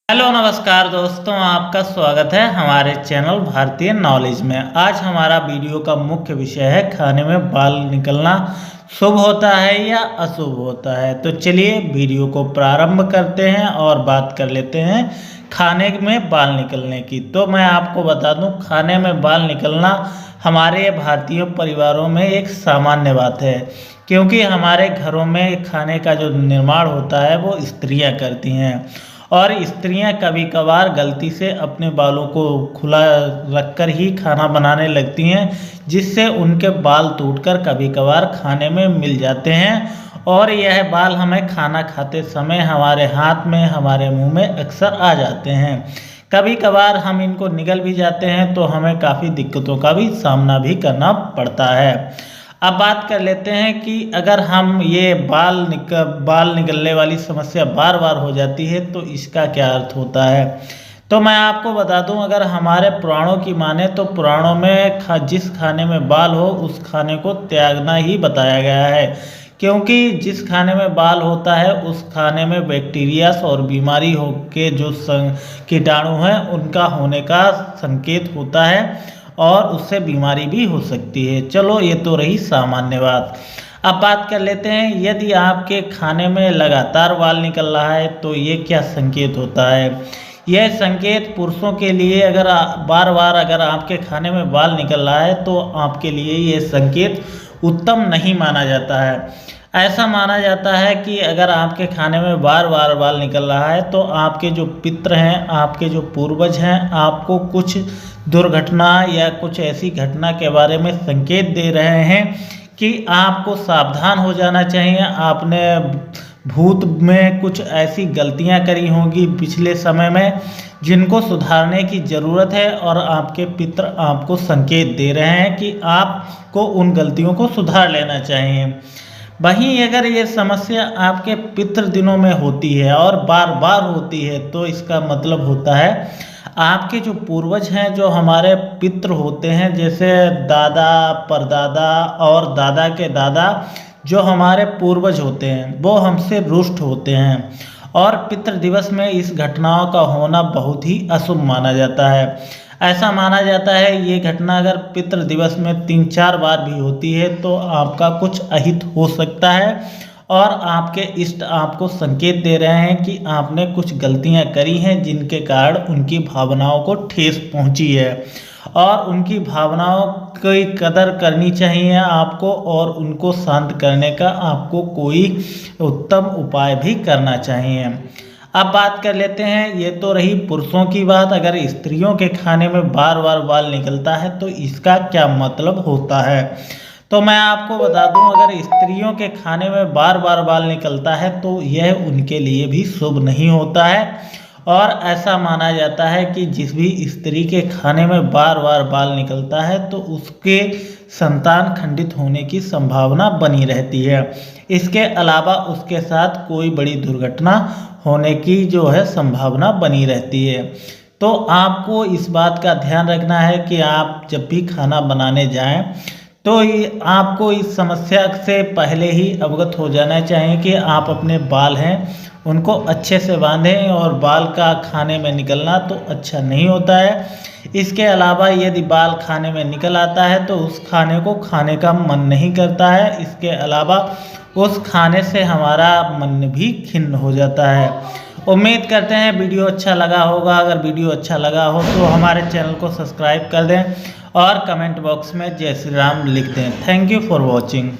Hello नमस्कार दोस्तों, आपका स्वागत है हमारे चैनल भारतीय नॉलेज में। आज हमारा वीडियो का मुख्य विषय है खाने में बाल निकलना शुभ होता है या अशुभ होता है। तो चलिए वीडियो को प्रारंभ करते हैं और बात कर लेते हैं खाने में बाल निकलने की। तो मैं आपको बता दूं, खाने में बाल निकलना हमारे भारतीय परिवारों में एक सामान्य बात है, क्योंकि हमारे घरों में खाने का जो निर्माण होता है वो स्त्रियां करती हैं और स्त्रियां कभी कभार गलती से अपने बालों को खुला रखकर ही खाना बनाने लगती हैं, जिससे उनके बाल टूटकर कभी कभार खाने में मिल जाते हैं और यह बाल हमें खाना खाते समय हमारे हाथ में, हमारे मुंह में अक्सर आ जाते हैं। कभी कभार हम इनको निगल भी जाते हैं तो हमें काफ़ी दिक्कतों का भी सामना भी करना पड़ता है। अब बात कर लेते हैं कि अगर हम ये बाल निकलने वाली समस्या बार बार हो जाती है तो इसका क्या अर्थ होता है। तो मैं आपको बता दूं, अगर हमारे पुराणों की माने तो पुराणों में जिस खाने में बाल हो उस खाने को त्यागना ही बताया गया है, क्योंकि जिस खाने में बाल होता है उस खाने में बैक्टीरिया और बीमारी हो के जो कीटाणु हैं उनका होने का संकेत होता है और उससे बीमारी भी हो सकती है। चलो, ये तो रही सामान्य बात। अब बात कर लेते हैं, यदि आपके खाने में लगातार बाल निकल रहा है तो ये क्या संकेत होता है। यह संकेत पुरुषों के लिए, अगर बार बार अगर आपके खाने में बाल निकल रहा है तो आपके लिए ये संकेत उत्तम नहीं माना जाता है। ऐसा माना जाता है कि अगर आपके खाने में बार बार बाल निकल रहा है तो आपके जो पितर हैं, आपके जो पूर्वज हैं, आपको कुछ दुर्घटना या कुछ ऐसी घटना के बारे में संकेत दे रहे हैं कि आपको सावधान हो जाना चाहिए। आपने भूत में कुछ ऐसी गलतियां करी होंगी पिछले समय में जिनको सुधारने की ज़रूरत है और आपके पितर आपको संकेत दे रहे हैं कि आपको उन गलतियों को सुधार लेना चाहिए। वहीं अगर ये समस्या आपके पितृ दिनों में होती है और बार बार होती है तो इसका मतलब होता है आपके जो पूर्वज हैं, जो हमारे पितृ होते हैं, जैसे दादा, परदादा और दादा के दादा, जो हमारे पूर्वज होते हैं वो हमसे रुष्ट होते हैं और पितृ दिवस में इस घटनाओं का होना बहुत ही अशुभ माना जाता है। ऐसा माना जाता है ये घटना अगर पितृ दिवस में 3-4 बार भी होती है तो आपका कुछ अहित हो सकता है और आपके इष्ट आपको संकेत दे रहे हैं कि आपने कुछ गलतियां करी हैं जिनके कारण उनकी भावनाओं को ठेस पहुंची है और उनकी भावनाओं की कदर करनी चाहिए आपको और उनको शांत करने का आपको कोई उत्तम उपाय भी करना चाहिए। अब बात कर लेते हैं, ये तो रही पुरुषों की बात। अगर स्त्रियों के खाने में बार बार बाल निकलता है तो इसका क्या मतलब होता है। तो मैं आपको बता दूं, अगर स्त्रियों के खाने में बार बार बाल निकलता है तो यह उनके लिए भी शुभ नहीं होता है और ऐसा माना जाता है कि जिस भी स्त्री के खाने में बार बार बाल निकलता है तो उसके संतान खंडित होने की संभावना बनी रहती है। इसके अलावा उसके साथ कोई बड़ी दुर्घटना होने की जो है संभावना बनी रहती है। तो आपको इस बात का ध्यान रखना है कि आप जब भी खाना बनाने जाएं तो आपको इस समस्या से पहले ही अवगत हो जाना चाहिए कि आप अपने बाल हैं उनको अच्छे से बांधें और बाल का खाने में निकलना तो अच्छा नहीं होता है। इसके अलावा यदि बाल खाने में निकल आता है तो उस खाने को खाने का मन नहीं करता है। इसके अलावा उस खाने से हमारा मन भी खिन्न हो जाता है। उम्मीद करते हैं वीडियो अच्छा लगा होगा। अगर वीडियो अच्छा लगा हो तो हमारे चैनल को सब्सक्राइब कर दें और कमेंट बॉक्स में जय श्री राम लिख दें। Thank you for watching.